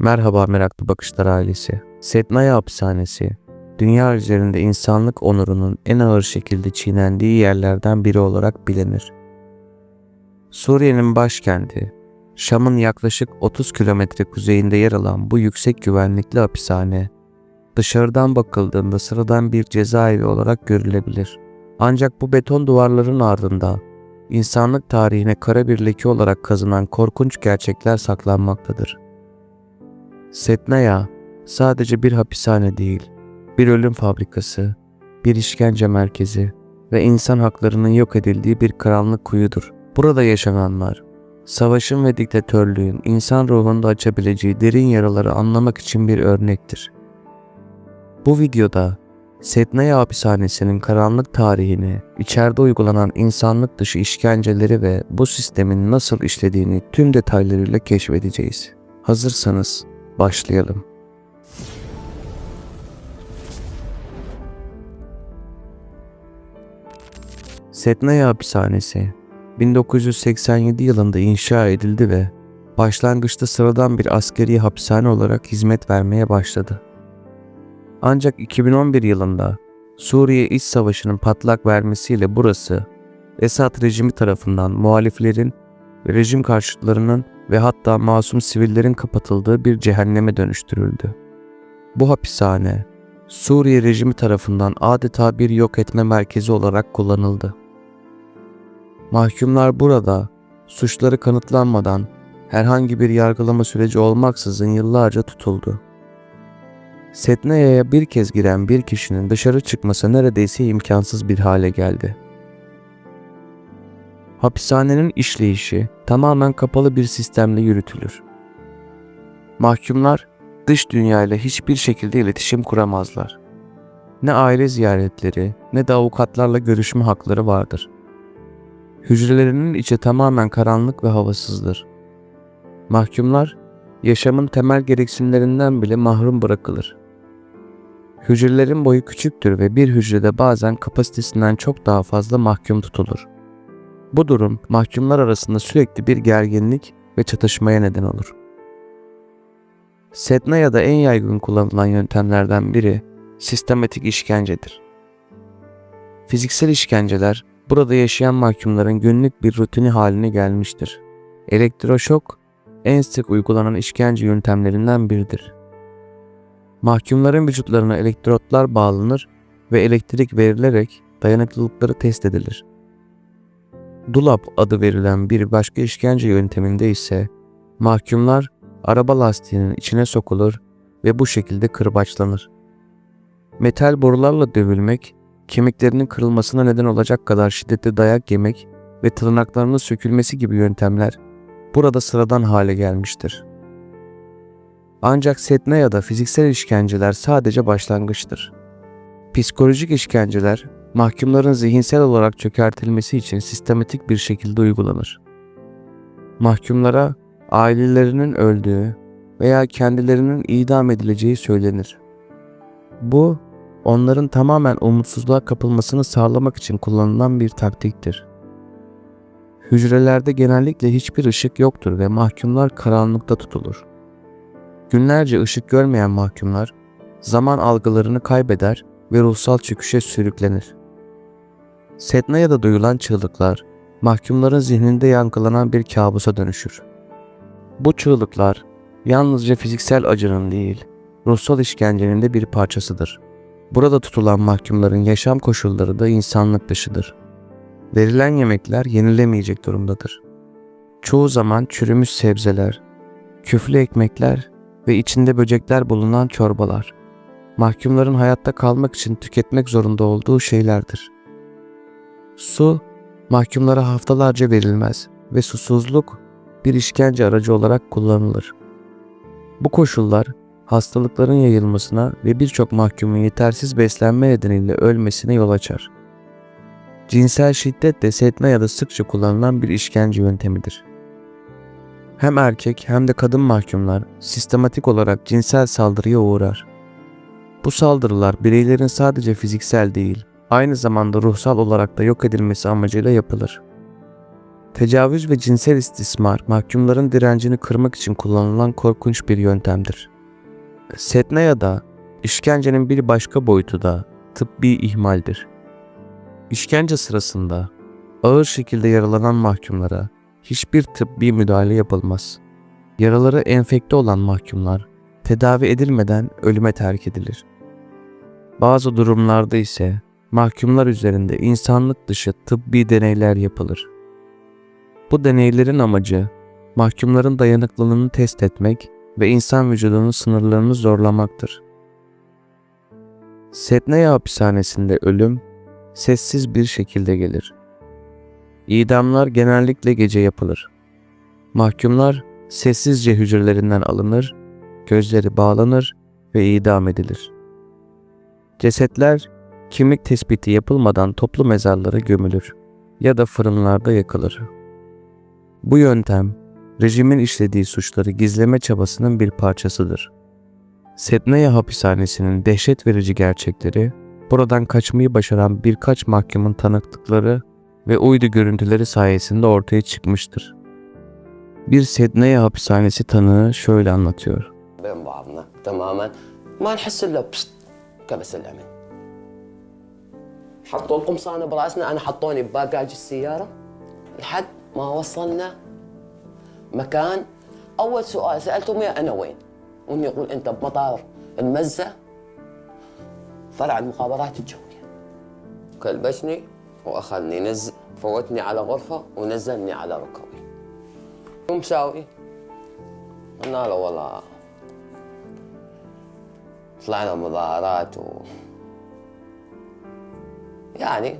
Merhaba Meraklı Bakışlar ailesi. Sednaya Hapishanesi, dünya üzerinde insanlık onurunun en ağır şekilde çiğnendiği yerlerden biri olarak bilinir. Suriye'nin başkenti, Şam'ın yaklaşık 30 kilometre kuzeyinde yer alan bu yüksek güvenlikli hapishane, dışarıdan bakıldığında sıradan bir cezaevi olarak görülebilir. Ancak bu beton duvarların ardında, insanlık tarihine kara bir leke olarak kazınan korkunç gerçekler saklanmaktadır. Sednaya sadece bir hapishane değil, bir ölüm fabrikası, bir işkence merkezi ve insan haklarının yok edildiği bir karanlık kuyudur. Burada yaşananlar, savaşın ve diktatörlüğün insan ruhunda açabileceği derin yaraları anlamak için bir örnektir. Bu videoda Sednaya Hapishanesi'nin karanlık tarihini, içeride uygulanan insanlık dışı işkenceleri ve bu sistemin nasıl işlediğini tüm detaylarıyla keşfedeceğiz. Hazırsanız başlayalım. Sednaya Hapishanesi 1987 yılında inşa edildi ve başlangıçta sıradan bir askeri hapishane olarak hizmet vermeye başladı. Ancak 2011 yılında Suriye İç Savaşı'nın patlak vermesiyle burası Esad rejimi tarafından muhaliflerin ve rejim karşıtlarının ve hatta masum sivillerin kapatıldığı bir cehenneme dönüştürüldü. Bu hapishane Suriye rejimi tarafından adeta bir yok etme merkezi olarak kullanıldı. Mahkumlar burada suçları kanıtlanmadan herhangi bir yargılama süreci olmaksızın yıllarca tutuldu. Sednaya'ya bir kez giren bir kişinin dışarı çıkması neredeyse imkansız bir hale geldi. Hapishanenin işleyişi tamamen kapalı bir sistemle yürütülür. Mahkumlar dış dünyayla hiçbir şekilde iletişim kuramazlar. Ne aile ziyaretleri ne de avukatlarla görüşme hakları vardır. Hücrelerinin içi tamamen karanlık ve havasızdır. Mahkumlar yaşamın temel gereksinimlerinden bile mahrum bırakılır. Hücrelerin boyu küçüktür ve bir hücrede bazen kapasitesinden çok daha fazla mahkum tutulur. Bu durum mahkumlar arasında sürekli bir gerginlik ve çatışmaya neden olur. Sednaya'da en yaygın kullanılan yöntemlerden biri sistematik işkencedir. Fiziksel işkenceler burada yaşayan mahkumların günlük bir rutini haline gelmiştir. Elektroşok en sık uygulanan işkence yöntemlerinden biridir. Mahkumların vücutlarına elektrotlar bağlanır ve elektrik verilerek dayanıklılıkları test edilir. Dulap adı verilen bir başka işkence yönteminde ise mahkumlar araba lastiğinin içine sokulur ve bu şekilde kırbaçlanır. Metal borularla dövülmek, kemiklerinin kırılmasına neden olacak kadar şiddetli dayak yemek ve tırnaklarının sökülmesi gibi yöntemler burada sıradan hale gelmiştir. Ancak Sednaya'da fiziksel işkenceler sadece başlangıçtır. Psikolojik işkenceler, mahkumların zihinsel olarak çökertilmesi için sistematik bir şekilde uygulanır. Mahkumlara ailelerinin öldüğü veya kendilerinin idam edileceği söylenir. Bu, onların tamamen umutsuzluğa kapılmasını sağlamak için kullanılan bir taktiktir. Hücrelerde genellikle hiçbir ışık yoktur ve mahkumlar karanlıkta tutulur. Günlerce ışık görmeyen mahkumlar, zaman algılarını kaybeder ve ruhsal çöküşe sürüklenir. Sednaya'da duyulan çığlıklar, mahkumların zihninde yankılanan bir kabusa dönüşür. Bu çığlıklar, yalnızca fiziksel acının değil, ruhsal işkencenin de bir parçasıdır. Burada tutulan mahkumların yaşam koşulları da insanlık dışıdır. Verilen yemekler yenilemeyecek durumdadır. Çoğu zaman çürümüş sebzeler, küflü ekmekler ve içinde böcekler bulunan çorbalar, mahkumların hayatta kalmak için tüketmek zorunda olduğu şeylerdir. Su, mahkumlara haftalarca verilmez ve susuzluk bir işkence aracı olarak kullanılır. Bu koşullar, hastalıkların yayılmasına ve birçok mahkumun yetersiz beslenme nedeniyle ölmesine yol açar. Cinsel şiddet de Sednaya'da sıkça kullanılan bir işkence yöntemidir. Hem erkek hem de kadın mahkumlar sistematik olarak cinsel saldırıya uğrar. Bu saldırılar bireylerin sadece fiziksel değil, aynı zamanda ruhsal olarak da yok edilmesi amacıyla yapılır. Tecavüz ve cinsel istismar mahkumların direncini kırmak için kullanılan korkunç bir yöntemdir. Setnaya'da işkencenin bir başka boyutu da tıbbi ihmaldir. İşkence sırasında ağır şekilde yaralanan mahkumlara hiçbir tıbbi müdahale yapılmaz. Yaraları enfekte olan mahkumlar tedavi edilmeden ölüme terk edilir. Bazı durumlarda ise mahkumlar üzerinde insanlık dışı tıbbi deneyler yapılır. Bu deneylerin amacı mahkumların dayanıklılığını test etmek ve insan vücudunun sınırlarını zorlamaktır. Setnaya hapishanesinde ölüm sessiz bir şekilde gelir. İdamlar genellikle gece yapılır. Mahkumlar sessizce hücrelerinden alınır, gözleri bağlanır ve idam edilir. Cesetler kimlik tespiti yapılmadan toplu mezarlara gömülür ya da fırınlarda yakılır. Bu yöntem, rejimin işlediği suçları gizleme çabasının bir parçasıdır. Setnaya hapishanesinin dehşet verici gerçekleri, buradan kaçmayı başaran birkaç mahkumun tanıklıkları ve uydu görüntüleri sayesinde ortaya çıkmıştır. Bir Setnaya hapishanesi tanığı şöyle anlatıyor. بين بعضنا تماما ما نحس الا بشت كبس الامن حطوا القمصان براسنا انا حطوني بباجاج السياره لحد ما وصلنا مكان اول سؤال سالتهم يا انا وين واني يقول انت بمطار المزه طلع المخابرات الجويه كلبشني واخذني فوتني على غرفه ونزلني على ركبي شو مساوي؟ قلنا له والله طلعنا مظاهرات يعني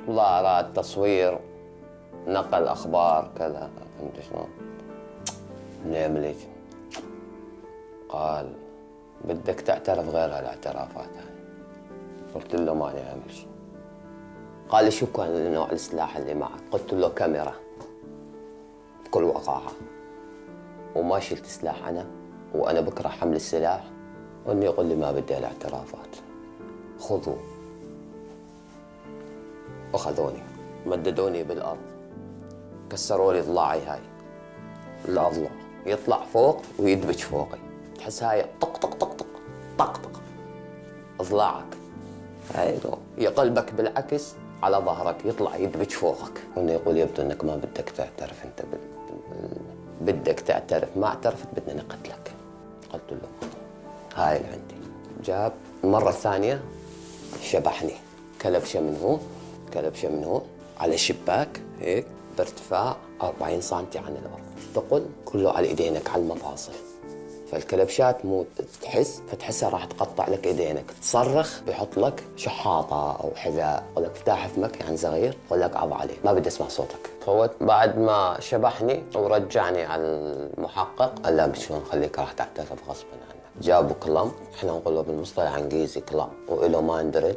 مظاهرات تصوير نقل اخبار كذا فهمت شلون؟ نعمل قال بدك تعترف غير هالاعترافات هاي قلت له ماني عامل شيء قال لي شو كان نوع السلاح اللي معك؟ قلت له كاميرا بكل وقاحة وما شلت سلاح انا وانا بكره حمل السلاح واني يقول لي ما بدي الاعترافات خذوا اخذوني مددوني بالارض كسروا لي ضلاعي هاي الاضلاع يطلع فوق ويدبج فوقي تحس هاي طق طق طق طق طق طق اضلاعك هاي يقلبك بالعكس على ظهرك يطلع يدبج فوقك وانه يقول يبدو انك ما بدك تعترف انت بدك تعترف ما اعترفت بدنا نقتلك قلت له هاي اللي عندي جاب المرة الثانية شبحني كلبشة من هون كلبشة من هون على شباك هيك بارتفاع 40 سنتي عن الأرض الثقل كله على إيدينك على المفاصل فالكلبشات مو تحس فتحسها راح تقطع لك إيدينك تصرخ بيحط لك شحاطة أو حذاء يقول لك افتح فمك يعني صغير يقول لك عض عليه ما بدي أسمع صوتك فوت بعد ما شبحني ورجعني على المحقق قال لا شلون خليك راح تعترف غصبا عنك جابوا كلام احنا نقوله بالمصطلح الانجليزي كلام وله ماندرل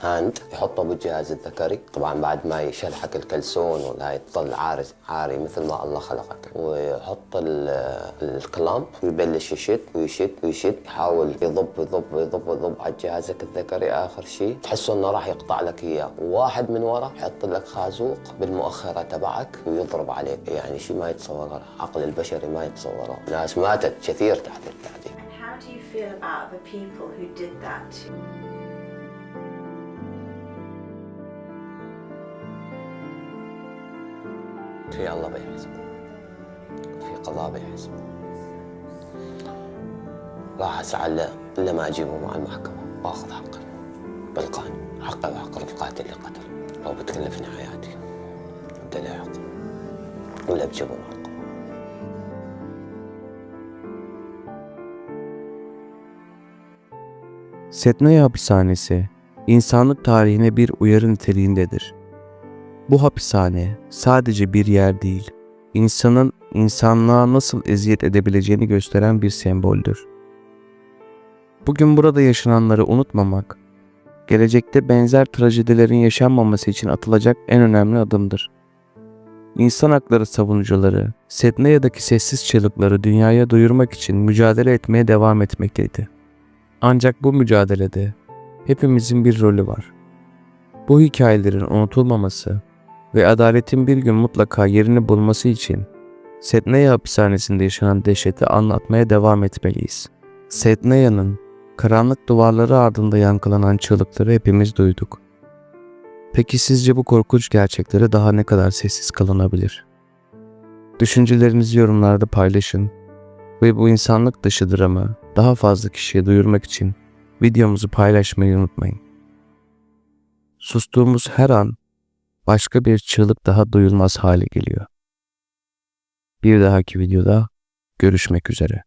هاند يحطه بالجهاز الذكري طبعا بعد ما يشلحك الكلسون وهاي تظل عاري مثل ما الله خلقك ويحط الكلام ويبلش يشد ويشد ويشد يحاول يضب يضب يضب يضب على جهازك الذكري اخر شيء تحسه انه راح يقطع لك اياه وواحد من ورا يحط لك خازوق بالمؤخره تبعك ويضرب عليك يعني شيء ما يتصوره عقل البشري ما يتصوره ناس ماتت كثير تحت التعذيب. How do you feel about the people who did that? في الله بيحسب في قضاء بيحسب راح اسعى الا ما اجيبه مع المحكمه واخذ حقه بالقانون حقه وحق القاتل اللي قتل لو بتكلفني حياتي بدي له حق ولا بجيبه مع القانون. Setnaya hapishanesi, insanlık tarihine bir uyarı niteliğindedir. Bu hapishane sadece bir yer değil, insanın insanlığa nasıl eziyet edebileceğini gösteren bir semboldür. Bugün burada yaşananları unutmamak, gelecekte benzer trajedilerin yaşanmaması için atılacak en önemli adımdır. İnsan hakları savunucuları, Setnaya'daki sessiz çığlıkları dünyaya duyurmak için mücadele etmeye devam etmekteydi. Ancak bu mücadelede hepimizin bir rolü var. Bu hikayelerin unutulmaması ve adaletin bir gün mutlaka yerini bulması için Sednaya hapishanesinde yaşanan dehşeti anlatmaya devam etmeliyiz. Sednaya'nın karanlık duvarları ardında yankılanan çığlıkları hepimiz duyduk. Peki sizce bu korkunç gerçeklere daha ne kadar sessiz kalınabilir? Düşüncelerinizi yorumlarda paylaşın ve bu insanlık dışı dramı daha fazla kişiye duyurmak için videomuzu paylaşmayı unutmayın. Sustuğumuz her an başka bir çığlık daha duyulmaz hale geliyor. Bir dahaki videoda görüşmek üzere.